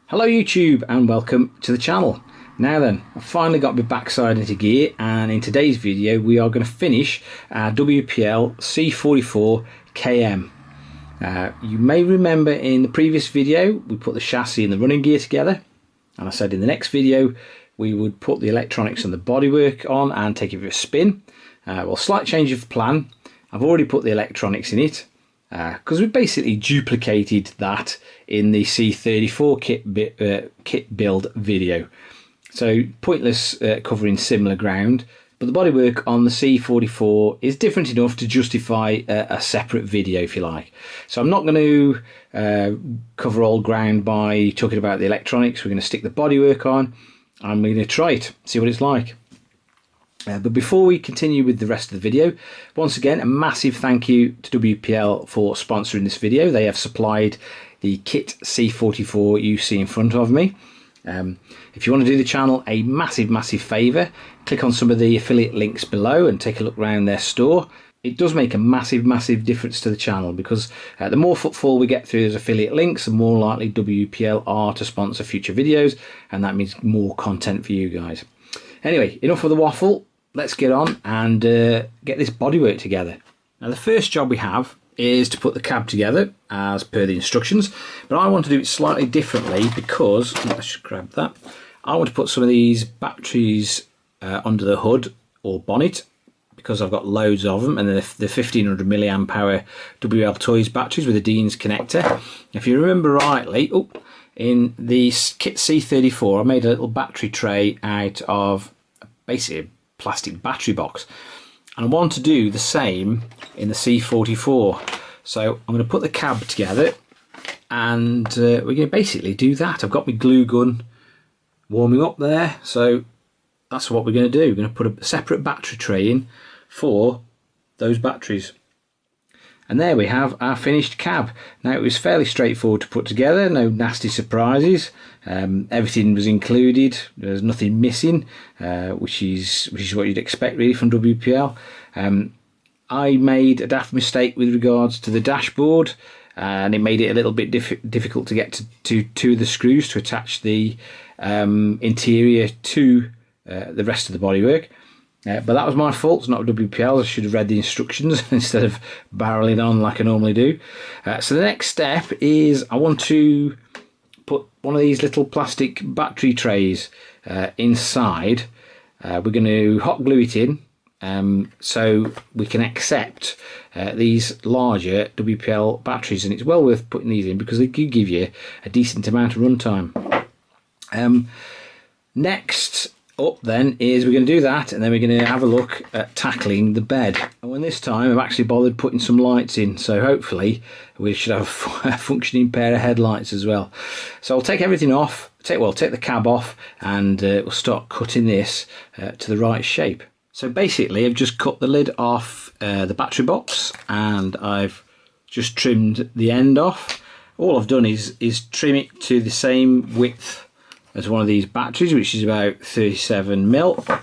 Hello YouTube and welcome to the channel. Now then, I've finally got my backside into gear, and in today's video we are going to finish our WPL C44KM. You may remember in the previous video we put the chassis and the running gear together, and I said in the next video we would put the electronics and the bodywork on and take it for a spin. Well, slight change of plan. I've already put the electronics in it, because we basically duplicated that in the C34 kit build video. So pointless covering similar ground, but the bodywork on the C44 is different enough to justify a separate video, if you like. So I'm not going to cover all ground by talking about the electronics. We're going to stick the bodywork on and we're going to try it, see what it's like. But before we continue with the rest of the video, once again a massive thank you to WPL for sponsoring this video. They have supplied the kit C44 you see in front of me. If you want to do the channel a massive favour, click on some of the affiliate links below and take a look around their store. It does make a massive difference to the channel, because the more footfall we get through those affiliate links, the more likely WPL are to sponsor future videos, and that means more content for you guys. Anyway, enough of the waffle. Let's get on and get this bodywork together. Now the first job we have is to put the cab together as per the instructions, but I want to do it slightly differently because, let's just grab that, I want to put some of these batteries under the hood or bonnet, because I've got loads of them, and they're the 1500 milliamp hour WL Toys batteries with a Dean's connector. If you remember rightly, in the kit C34 I made a little battery tray out of basically a plastic battery box, and I want to do the same in the C44. So I'm going to put the cab together and we're going to basically do that. I've got my glue gun warming up there, so that's what we're going to do. We're going to put a separate battery tray in for those batteries. And there we have our finished cab. Now it was fairly straightforward to put together, no nasty surprises. Everything was included, there's nothing missing, which is what you'd expect really from WPL. I made a daft mistake with regards to the dashboard, and it made it a little bit difficult to get to the screws to attach the interior to the rest of the bodywork. But that was my fault, it's not WPL. I should have read the instructions instead of barreling on like I normally do. So the next step is I want to put one of these little plastic battery trays inside. We're going to hot glue it in so we can accept these larger WPL batteries, and it's well worth putting these in because they do give you a decent amount of runtime. Next up then is we're going to do that, and then we're going to have a look at tackling the bed. And when this time I've actually bothered putting some lights in, so hopefully we should have a functioning pair of headlights as well. So I'll take everything off, take the cab off, and we'll start cutting this to the right shape. So basically I've just cut the lid off the battery box, and I've just trimmed the end off. All I've done is trim it to the same width as one of these batteries, which is about 37 mil. What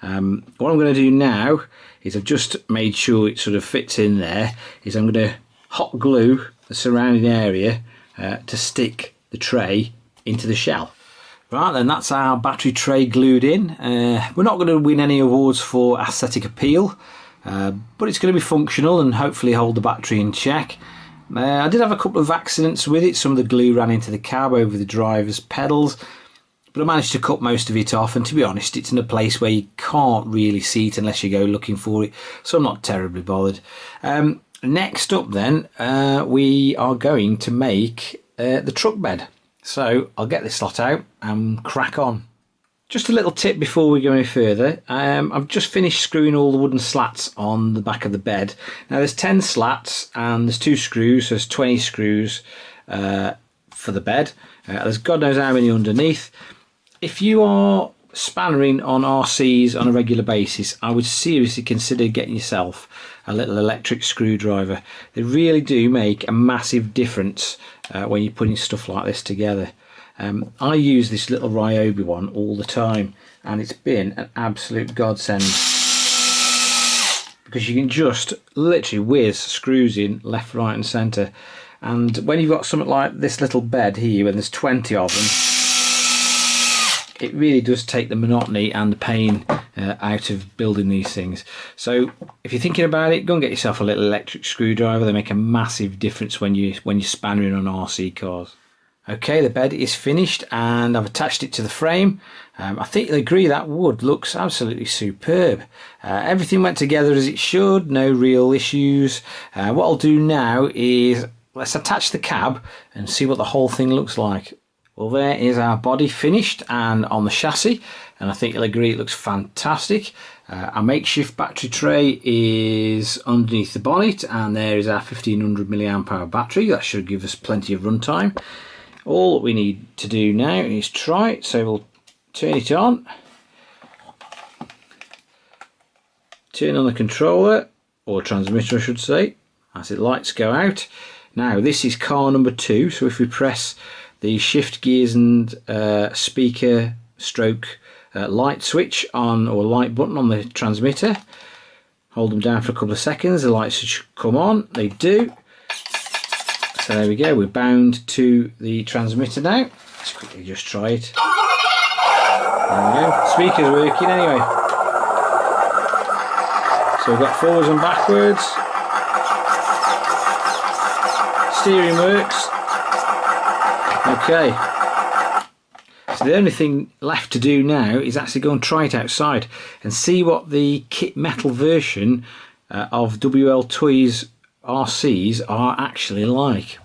I'm going to do now is I've just made sure it sort of fits in there, is I'm going to hot glue the surrounding area to stick the tray into the shell. Right then, that's our battery tray glued in. We're not going to win any awards for aesthetic appeal, but it's going to be functional and hopefully hold the battery in check. I did have a couple of accidents with it. Some of the glue ran into the cab over the driver's pedals, but I managed to cut most of it off, and to be honest it's in a place where you can't really see it unless you go looking for it, so I'm not terribly bothered. Next up then, we are going to make the truck bed. So I'll get this slot out and crack on. Just a little tip before we go any further. I've just finished screwing all the wooden slats on the back of the bed. Now there's 10 slats and there's 2 screws, so there's 20 screws for the bed. There's God knows how many underneath. If you are spannering on RCs on a regular basis, I would seriously consider getting yourself a little electric screwdriver. They really do make a massive difference when you're putting stuff like this together. I use this little Ryobi one all the time, and it's been an absolute godsend because you can just literally whiz screws in left, right and centre, And when you've got something like this little bed here, when there's 20 of them, it really does take the monotony and the pain out of building these things. So if you're thinking about it, go and get yourself a little electric screwdriver. They make a massive difference when you're spannering on RC cars. Okay, the bed is finished and I've attached it to the frame. I think you'll agree that wood looks absolutely superb. Everything went together as it should, no real issues. What I'll do now is let's attach the cab and see what the whole thing looks like. Well, there is our body finished and on the chassis, and I think you'll agree it looks fantastic. Our makeshift battery tray is underneath the bonnet, and there is our 1500 mAh battery. That should give us plenty of runtime. All we need to do now is try it, so we'll turn it on. Turn on the controller, or transmitter I should say, as the lights go out. Now this is car number 2, so if we press the shift gears and speaker stroke light switch on, or light button on the transmitter, hold them down for a couple of seconds, the lights should come on. They do. So there we go, we're bound to the transmitter now. Let's quickly just try it. There we go, speaker's working anyway. So we've got forwards and backwards. Steering works. Okay, so the only thing left to do now is actually go and try it outside and see what the kit metal version of WL Toys RCs are actually like.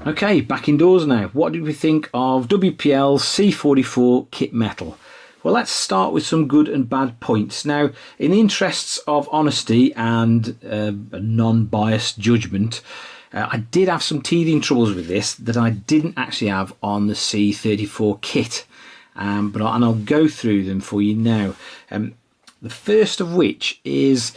Okay, back indoors now. What did we think of WPL C44 Kit metal? Well, let's start with some good and bad points. Now, in the interests of honesty and non-biased judgment, I did have some teething troubles with this that I didn't actually have on the C34 Kit, and I'll go through them for you now. The first of which is,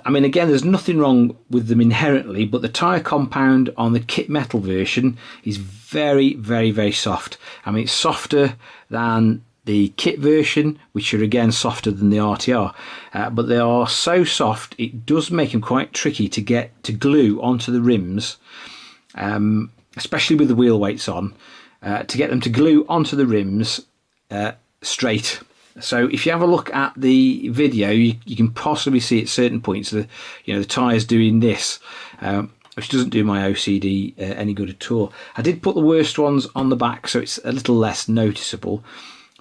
I mean, again, there's nothing wrong with them inherently, but the tyre compound on the kit metal version is very, very, very soft. I mean, it's softer than the kit version, which are again softer than the RTR, but they are so soft it does make them quite tricky to get to glue onto the rims, especially with the wheel weights on, to get them to glue onto the rims straight. So if you have a look at the video, you can possibly see at certain points the tyres doing this, which doesn't do my OCD any good at all. I did put the worst ones on the back, so it's a little less noticeable,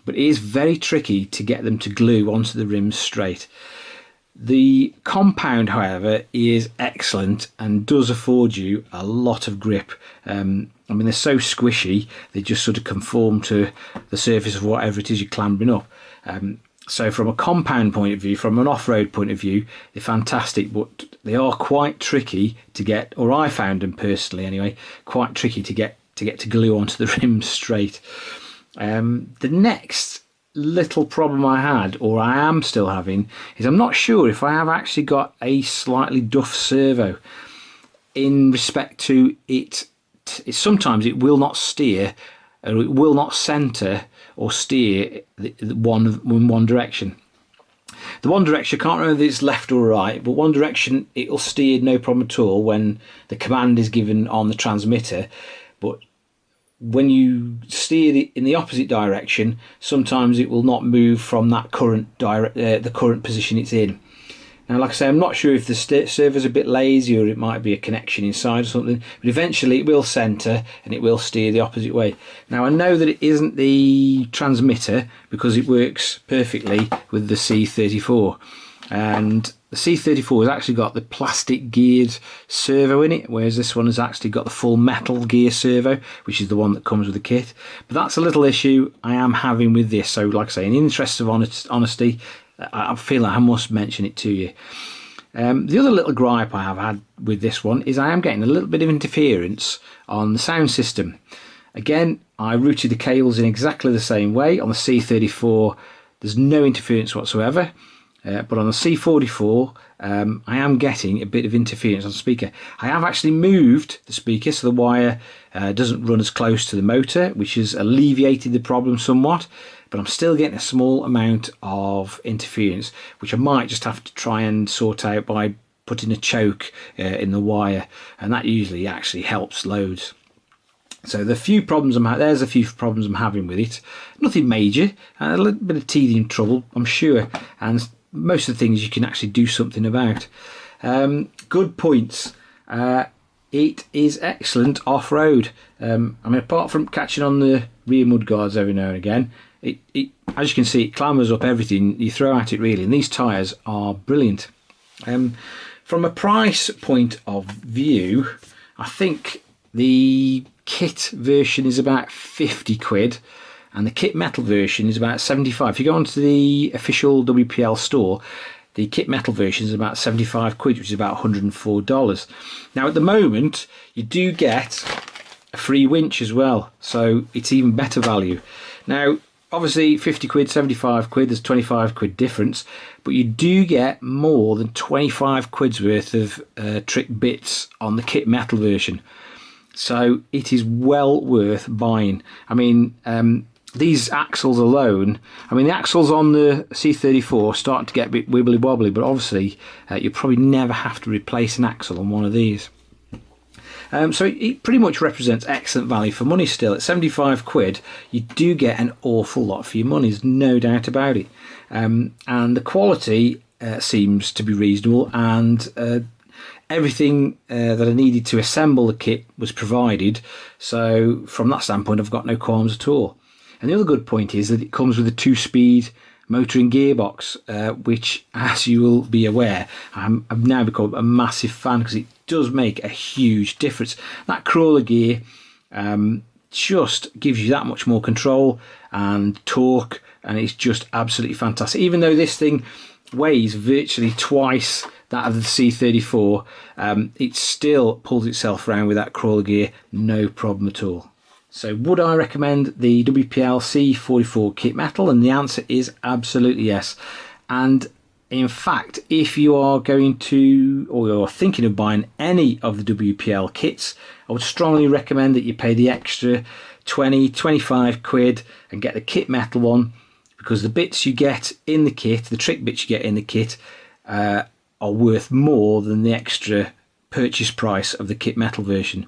but it is very tricky to get them to glue onto the rims straight. The compound, however, is excellent and does afford you a lot of grip. I mean, they're so squishy, they just sort of conform to the surface of whatever it is you're clambering up. So from a compound point of view, from an off-road point of view, they're fantastic, but they are quite tricky to get, or I found them personally anyway, quite tricky to get to glue onto the rims straight. The next little problem I had, or I am still having, is I'm not sure if I have actually got a slightly duff servo in respect to it. Sometimes it will not steer, or it will not centre or steer in one direction. The one direction, I can't remember if it's left or right, but one direction it'll steer no problem at all when the command is given on the transmitter, but when you steer in the opposite direction, sometimes it will not move from that the current position it's in. Now, like I say, I'm not sure if the servo's a bit lazy or it might be a connection inside or something, but eventually it will centre and it will steer the opposite way. Now, I know that it isn't the transmitter because it works perfectly with the C34, and the C34 has actually got the plastic geared servo in it, whereas this one has actually got the full metal gear servo, which is the one that comes with the kit. But that's a little issue I am having with this, so like I say, in the interest of honesty, I feel like I must mention it to you. The other little gripe I have had with this one is I am getting a little bit of interference on the sound system. Again, I routed the cables in exactly the same way. On the C34, there's no interference whatsoever. But on the C44, I am getting a bit of interference on the speaker. I have actually moved the speaker so the wire doesn't run as close to the motor, which has alleviated the problem somewhat, but I'm still getting a small amount of interference, which I might just have to try and sort out by putting a choke in the wire, and that usually actually helps loads. So there's a few problems I'm having with it. Nothing major, a little bit of teething trouble, I'm sure, and most of the things you can actually do something about. Good points. It is excellent off-road. I mean, apart from catching on the rear mudguards every now and again, it as you can see, it clambers up everything you throw at it really, and these tyres are brilliant. From a price point of view, I think the kit version is about 50 quid and the kit metal version is about 75. If you go onto the official WPL store, the kit metal version is about 75 quid, which is about $104. Now at the moment you do get a free winch as well, so it's even better value. Now obviously 50 quid, 75 quid, there's 25 quid difference, but you do get more than 25 quid's worth of trick bits on the kit metal version. So it is well worth buying. I mean, these axles alone, I mean the axles on the C34 start to get a bit wibbly wobbly, but obviously you'll probably never have to replace an axle on one of these. So it pretty much represents excellent value for money still. At 75 quid, you do get an awful lot for your money, there's no doubt about it. And the quality seems to be reasonable, and everything that I needed to assemble the kit was provided. So from that standpoint, I've got no qualms at all. And the other good point is that it comes with a 2-speed motoring gearbox, which, as you will be aware, I've now become a massive fan because it does make a huge difference. That crawler gear just gives you that much more control and torque, and it's just absolutely fantastic. Even though this thing weighs virtually twice that of the C34, it still pulls itself around with that crawler gear, no problem at all. So would I recommend the WPL C44 kit metal? And the answer is absolutely yes. And in fact, if you are going to, or you're thinking of buying any of the WPL kits, I would strongly recommend that you pay the extra 20-25 quid and get the kit metal one, because the bits you get in the kit, the trick bits you get in the kit, are worth more than the extra purchase price of the kit metal version.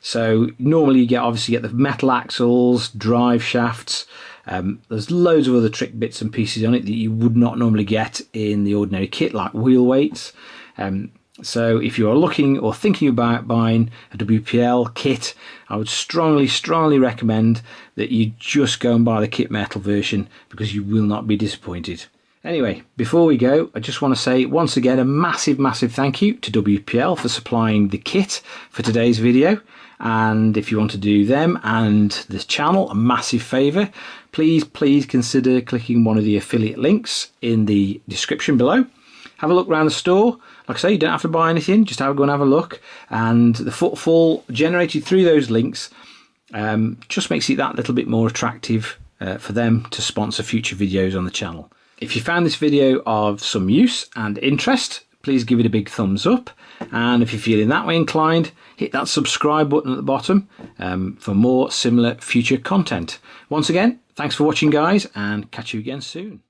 So normally you obviously get the metal axles, drive shafts. There's loads of other trick bits and pieces on it that you would not normally get in the ordinary kit, like wheel weights. So if you are looking or thinking about buying a WPL kit, I would strongly recommend that you just go and buy the kit metal version, because you will not be disappointed. Anyway, before we go, I just want to say once again a massive thank you to WPL for supplying the kit for today's video. And if you want to do them and the channel a massive favour, please consider clicking one of the affiliate links in the description below. Have a look around the store. Like I say, you don't have to buy anything, just go and have a look. And the footfall generated through those links just makes it that little bit more attractive for them to sponsor future videos on the channel. If you found this video of some use and interest, please give it a big thumbs up. And if you're feeling that way inclined, hit that subscribe button at the bottom for more similar future content. Once again, thanks for watching, guys, and catch you again soon.